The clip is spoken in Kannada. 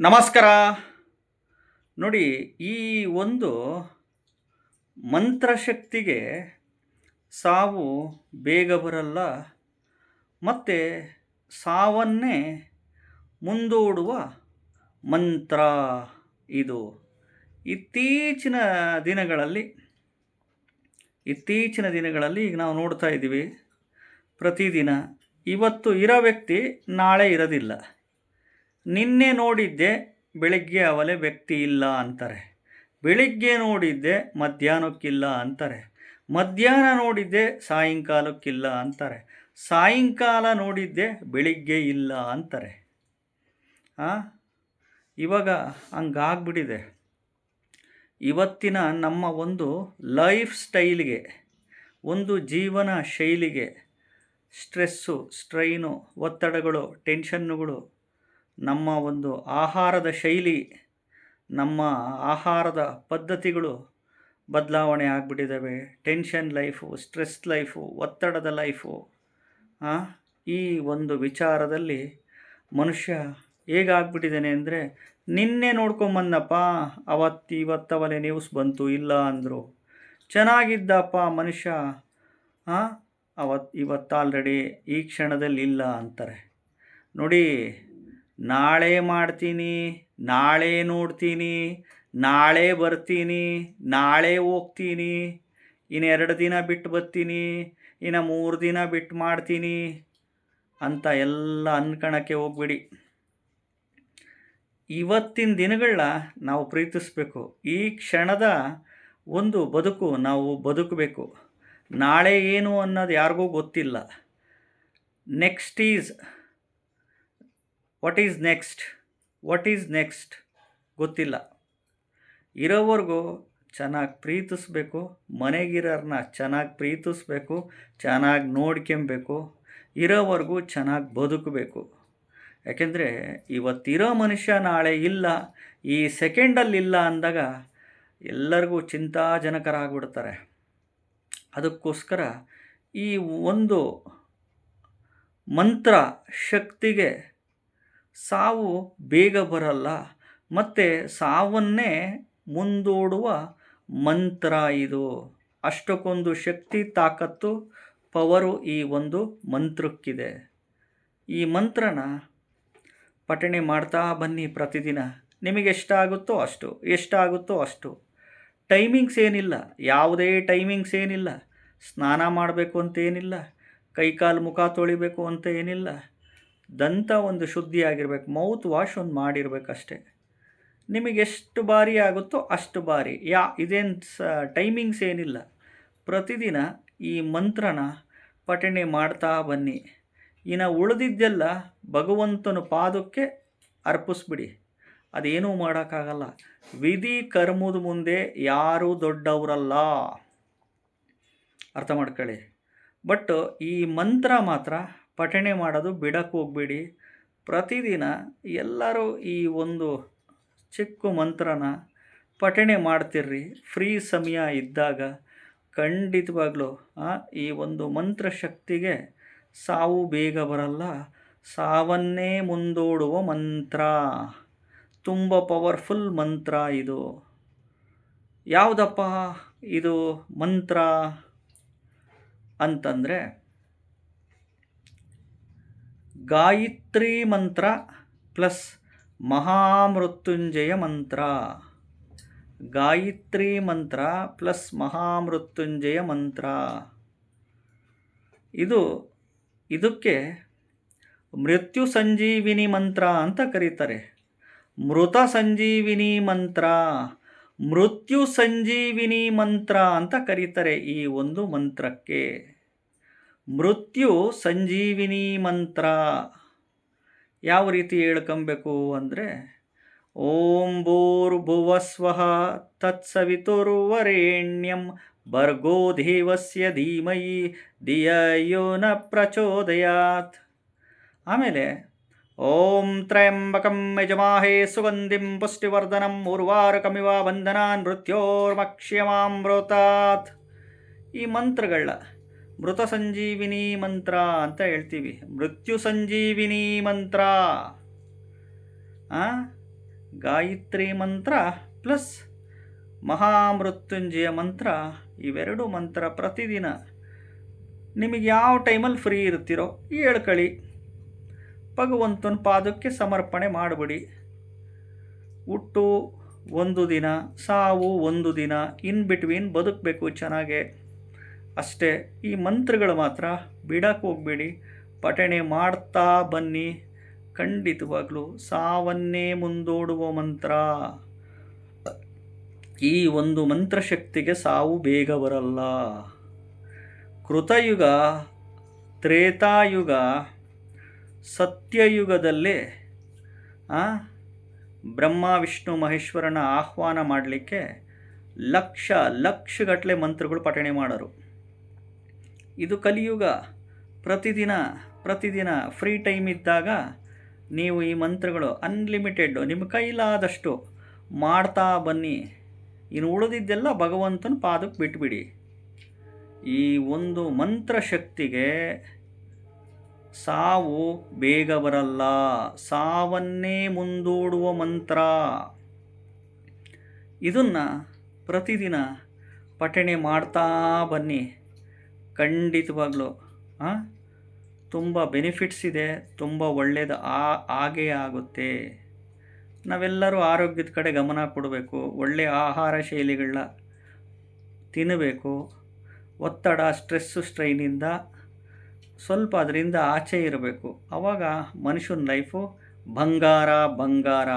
ನಮಸ್ಕಾರ. ನೋಡಿ, ಈ ಒಂದು ಮಂತ್ರಶಕ್ತಿಗೆ ಸಾವು ಬೇಗ ಬರಲ್ಲ, ಮತ್ತು ಸಾವನ್ನೇ ಮುಂದೂಡುವ ಮಂತ್ರ ಇದು. ಇತ್ತೀಚಿನ ದಿನಗಳಲ್ಲಿ ಈಗ ನಾವು ನೋಡ್ತಾ ಇದ್ದೀವಿ. ಪ್ರತಿದಿನ ಇವತ್ತು ಇರೋ ವ್ಯಕ್ತಿ ನಾಳೆ ಇರೋದಿಲ್ಲ. ನಿನ್ನೆ ನೋಡಿದ್ದೆ ಬೆಳಿಗ್ಗೆ ಅವಲೇ ವ್ಯಕ್ತಿ ಇಲ್ಲ ಅಂತಾರೆ. ಬೆಳಿಗ್ಗೆ ನೋಡಿದ್ದೆ ಮಧ್ಯಾಹ್ನಕ್ಕಿಲ್ಲ ಅಂತಾರೆ. ಮಧ್ಯಾಹ್ನ ನೋಡಿದ್ದೆ ಸಾಯಂಕಾಲಕ್ಕಿಲ್ಲ ಅಂತಾರೆ. ಸಾಯಂಕಾಲ ನೋಡಿದ್ದೆ ಬೆಳಿಗ್ಗೆ ಇಲ್ಲ ಅಂತಾರೆ. ಇವಾಗ ಹಂಗಾಗ್ಬಿಟ್ಟಿದೆ. ಇವತ್ತಿನ ನಮ್ಮ ಒಂದು ಲೈಫ್ ಸ್ಟೈಲ್ಗೆ, ಒಂದು ಜೀವನ ಶೈಲಿಗೆ ಸ್ಟ್ರೆಸ್ಸು, ಸ್ಟ್ರೈನು, ಒತ್ತಡಗಳು, ಟೆನ್ಷನ್ನುಗಳು, ನಮ್ಮ ಒಂದು ಆಹಾರದ ಶೈಲಿ, ನಮ್ಮ ಆಹಾರದ ಪದ್ಧತಿಗಳು ಬದಲಾವಣೆ ಆಗಿಬಿಟ್ಟಿದ್ದಾವೆ. ಟೆನ್ಷನ್ ಲೈಫು, ಸ್ಟ್ರೆಸ್ ಲೈಫು, ಒತ್ತಡದ ಲೈಫು. ಈ ಒಂದು ವಿಚಾರದಲ್ಲಿ ಮನುಷ್ಯ ಹೇಗಾಗ್ಬಿಟ್ಟಿದ್ದಾನೆ ಅಂದರೆ, ನಿನ್ನೆ ನೋಡ್ಕೊಂಬಂದಪ್ಪ, ಇವತ್ತವಲೇ ನ್ಯೂಸ್ ಬಂತು, ಇಲ್ಲ ಅಂದರು. ಚೆನ್ನಾಗಿದ್ದಪ್ಪ ಮನುಷ್ಯ, ಇವತ್ತು ಆಲ್ರೆಡಿ ಈ ಕ್ಷಣದಲ್ಲಿ ಇಲ್ಲ ಅಂತಾರೆ. ನೋಡಿ, ನಾಳೆ ಮಾಡ್ತೀನಿ, ನಾಳೆ ನೋಡ್ತೀನಿ, ನಾಳೆ ಬರ್ತೀನಿ, ನಾಳೆ ಹೋಗ್ತೀನಿ, ಇನ್ನು 2 ದಿನ ಬಿಟ್ಟು ಬರ್ತೀನಿ, ಇನ್ನು 3 ದಿನ ಬಿಟ್ಟು ಮಾಡ್ತೀನಿ ಅಂತ ಎಲ್ಲ ಅನ್ಕೊಳಕ್ಕೆ ಹೋಗ್ಬಿಡಿ. ಇವತ್ತಿನ ದಿನಗಳನ್ನ ನಾವು ಪ್ರೀತಿಸಬೇಕು. ಈ ಕ್ಷಣದ ಒಂದು ಬದುಕು ನಾವು ಬದುಕಬೇಕು. ನಾಳೆ ಏನು ಅನ್ನೋದು ಯಾರಿಗೂ ಗೊತ್ತಿಲ್ಲ. ವಾಟ್ ಈಸ್ ನೆಕ್ಸ್ಟ್ ಗೊತ್ತಿಲ್ಲ. ಇರೋವರೆಗೂ ಚೆನ್ನಾಗಿ ಪ್ರೀತಿಸ್ಬೇಕು. ಮನೆಗಿರೋರನ್ನ ಚೆನ್ನಾಗಿ ಪ್ರೀತಿಸ್ಬೇಕು, ಚೆನ್ನಾಗಿ ನೋಡ್ಕೊಬೇಕು. ಇರೋವರೆಗೂ ಚೆನ್ನಾಗಿ ಬದುಕಬೇಕು. ಯಾಕೆಂದರೆ ಇವತ್ತಿರೋ ಮನುಷ್ಯ ನಾಳೆ ಇಲ್ಲ, ಈ ಸೆಕೆಂಡಲ್ಲಿಲ್ಲ ಅಂದಾಗ ಎಲ್ಲರಿಗೂ ಚಿಂತಾಜನಕರಾಗ್ಬಿಡ್ತಾರೆ. ಅದಕ್ಕೋಸ್ಕರ ಈ ಒಂದು ಮಂತ್ರ ಶಕ್ತಿಗೆ ಸಾವು ಬೇಗ ಬರಲ್ಲ, ಮತ್ತು ಸಾವನ್ನೇ ಮುಂದೂಡುವ ಮಂತ್ರ ಇದು. ಅಷ್ಟಕ್ಕೊಂದು ಶಕ್ತಿ, ತಾಕತ್ತು, ಪವರು ಈ ಒಂದು ಮಂತ್ರಕ್ಕಿದೆ. ಈ ಮಂತ್ರನ ಪಠಣೆ ಮಾಡ್ತಾ ಬನ್ನಿ ಪ್ರತಿದಿನ. ನಿಮಗೆ ಎಷ್ಟಾಗುತ್ತೋ ಅಷ್ಟು. ಟೈಮಿಂಗ್ಸ್ ಏನಿಲ್ಲ, ಯಾವುದೇ ಟೈಮಿಂಗ್ಸ್ ಏನಿಲ್ಲ. ಸ್ನಾನ ಮಾಡಬೇಕು ಅಂತೇನಿಲ್ಲ, ಕೈಕಾಲು ಮುಖ ತೊಳಿಬೇಕು ಅಂತ ಏನಿಲ್ಲ. ದಂತ ಒಂದು ಶುದ್ಧಿಯಾಗಿರ್ಬೇಕು, ಮೌತ್ ವಾಶ್ ಒಂದು ಮಾಡಿರ್ಬೇಕಷ್ಟೆ. ನಿಮಗೆ ಎಷ್ಟು ಬಾರಿ ಆಗುತ್ತೋ ಅಷ್ಟು ಬಾರಿ. ಇದೇನು ಟೈಮಿಂಗ್ಸ್ ಏನಿಲ್ಲ. ಪ್ರತಿದಿನ ಈ ಮಂತ್ರನ ಪಠಣೆ ಮಾಡ್ತಾ ಬನ್ನಿ. ಇನ್ನು ಉಳಿದಿದ್ದೆಲ್ಲ ಭಗವಂತನ ಪಾದಕ್ಕೆ ಅರ್ಪಿಸ್ಬಿಡಿ. ಅದೇನೂ ಮಾಡೋಕ್ಕಾಗಲ್ಲ. ವಿಧಿ ಕರ್ಮದ ಮುಂದೆ ಯಾರೂ ದೊಡ್ಡವರಲ್ಲ, ಅರ್ಥ ಮಾಡ್ಕೊಳ್ಳಿ. ಬಟ್ ಈ ಮಂತ್ರ ಮಾತ್ರ ಪಠಣೆ ಮಾಡೋದು ಬಿಡಕ್ಕೆ ಹೋಗ್ಬೇಡಿ. ಪ್ರತಿದಿನ ಎಲ್ಲರೂ ಈ ಒಂದು ಚಿಕ್ಕ ಮಂತ್ರನ ಪಠಣೆ ಮಾಡ್ತಿರ್ರಿ. ಫ್ರೀ ಸಮಯ ಇದ್ದಾಗ ಖಂಡಿತವಾಗ್ಲೂ ಈ ಒಂದು ಮಂತ್ರ ಶಕ್ತಿಗೆ ಸಾವು ಬೇಗ ಬರಲ್ಲ, ಸಾವನ್ನೇ ಮುಂದೂಡುವ ಮಂತ್ರ. ತುಂಬ ಪವರ್ಫುಲ್ ಮಂತ್ರ ಇದು. ಯಾವುದಪ್ಪ ಇದು ಮಂತ್ರ ಅಂತಂದರೆ, ಗಾಯತ್ರಿ ಮಂತ್ರ ಪ್ಲಸ್ ಮಹಾಮೃತ್ಯುಂಜಯ ಮಂತ್ರ. ಗಾಯತ್ರಿ ಮಂತ್ರ ಪ್ಲಸ್ ಮಹಾಮೃತ್ಯುಂಜಯ ಮಂತ್ರ. ಇದಕ್ಕೆ ಮೃತ್ಯು ಸಂಜೀವಿನಿ ಮಂತ್ರ ಅಂತ ಕರೀತಾರೆ. ಮೃತ ಸಂಜೀವಿನಿ ಮಂತ್ರ, ಮೃತ್ಯು ಸಂಜೀವಿನಿ ಮಂತ್ರ ಅಂತ ಕರೀತಾರೆ ಈ ಒಂದು ಮಂತ್ರಕ್ಕೆ. ಮೃತ್ಯು ಸಂಜೀವಿನಿ ಮಂತ್ರ ಯಾವ ರೀತಿ ಹೇಳ್ಕೊಬೇಕು ಅಂದರೆ, ಓಂ ಭೂರ್ಭುವಸ್ವಃ ತತ್ಸವಿತುರ್ವರೆಣ್ಯಂ ಭರ್ಗೋ ದೇವಸ್ಯ ಧೀಮಹಿ ಧಿಯೋ ನ ಪ್ರಚೋದಯಾತ್. ಆಮೇಲೆ ಓಂ ತ್ರಯಂಬಕಂ ಯಜಮಾಹೇ ಸುಗಂಧಿಂ ಪುಷ್ಟಿವರ್ಧನಂ ಉರ್ವಾರುಕಮಿವ ಬಂಧನಾನ್ ಮೃತ್ಯೋರ್ಮಕ್ಷ್ಯಮಾಮೃತಾತ್. ಈ ಮಂತ್ರಗಳ ಮೃತ ಸಂಜೀವಿನಿ ಮಂತ್ರ ಅಂತ ಹೇಳ್ತೀವಿ, ಮೃತ್ಯು ಸಂಜೀವಿನಿ ಮಂತ್ರ. ಗಾಯತ್ರಿ ಮಂತ್ರ ಪ್ಲಸ್ ಮಹಾಮೃತ್ಯುಂಜಯ ಮಂತ್ರ, ಇವೆರಡು ಮಂತ್ರ ಪ್ರತಿದಿನ ನಿಮಗೆ ಯಾವ ಟೈಮಲ್ಲಿ ಫ್ರೀ ಇರ್ತೀರೋ ಹೇಳ್ಕೊಳ್ಳಿ. ಭಗವಂತನ ಪಾದಕ್ಕೆ ಸಮರ್ಪಣೆ ಮಾಡಿಬಿಡಿ. ಹುಟ್ಟು ಒಂದು ದಿನ, ಸಾವು ಒಂದು ದಿನ, ಇನ್ ಬಿಟ್ವೀನ್ ಬದುಕಬೇಕು ಚೆನ್ನಾಗೆ ಅಷ್ಟೇ. ಈ ಮಂತ್ರಗಳು ಮಾತ್ರ ಬಿಡಕ್ಕೆ ಹೋಗಬೇಡಿ, ಪಠಣೆ ಮಾಡ್ತಾ ಬನ್ನಿ. ಖಂಡಿತವಾಗ್ಲೂ ಸಾವನ್ನೇ ಮುಂದೂಡುವ ಮಂತ್ರ. ಈ ಒಂದು ಮಂತ್ರಶಕ್ತಿಗೆ ಸಾವು ಬೇಗ ಬರಲ್ಲ. ಕೃತಯುಗ, ತ್ರೇತಾಯುಗ, ಸತ್ಯಯುಗದಲ್ಲೇ ಬ್ರಹ್ಮ ವಿಷ್ಣು ಮಹೇಶ್ವರನ ಆಹ್ವಾನ ಮಾಡಲಿಕ್ಕೆ ಲಕ್ಷಗಟ್ಟಲೆ ಮಂತ್ರಗಳು ಪಠಣೆ ಮಾಡೋರು. ಇದು ಕಲಿಯುಗ. ಪ್ರತಿದಿನ ಫ್ರೀ ಟೈಮ್ ಇದ್ದಾಗ ನೀವು ಈ ಮಂತ್ರಗಳು ಅನ್ಲಿಮಿಟೆಡ್ ನಿಮ್ಮ ಕೈಲಾದಷ್ಟು ಮಾಡ್ತಾ ಬನ್ನಿ. ಇನ್ನು ಉಳಿದಿದ್ದೆಲ್ಲ ಭಗವಂತನ ಪಾದಕ್ಕೆ ಬಿಟ್ಬಿಡಿ. ಈ ಒಂದು ಮಂತ್ರಶಕ್ತಿಗೆ ಸಾವು ಬೇಗ ಬರಲ್ಲ. ಸಾವನ್ನೇ ಮುಂದೂಡುವ ಮಂತ್ರ. ಇದನ್ನು ಪ್ರತಿದಿನ ಪಠಣೆ ಮಾಡ್ತಾ ಬನ್ನಿ. ಖಂಡಿತವಾಗ್ಲೂ ತುಂಬ ಬೆನಿಫಿಟ್ಸ್ ಇದೆ, ತುಂಬ ಒಳ್ಳೆಯದು ಆಗೇ ಆಗುತ್ತೆ. ನಾವೆಲ್ಲರೂ ಆರೋಗ್ಯದ ಕಡೆ ಗಮನ ಕೊಡಬೇಕು, ಒಳ್ಳೆಯ ಆಹಾರ ಶೈಲಿಗಳನ್ನ ತಿನ್ನಬೇಕು. ಒತ್ತಡ, ಸ್ಟ್ರೈನಿಂದ ಸ್ವಲ್ಪ ಅದರಿಂದ ಆಚೆ ಇರಬೇಕು. ಆವಾಗ ಮನುಷ್ಯನ ಲೈಫು ಬಂಗಾರ.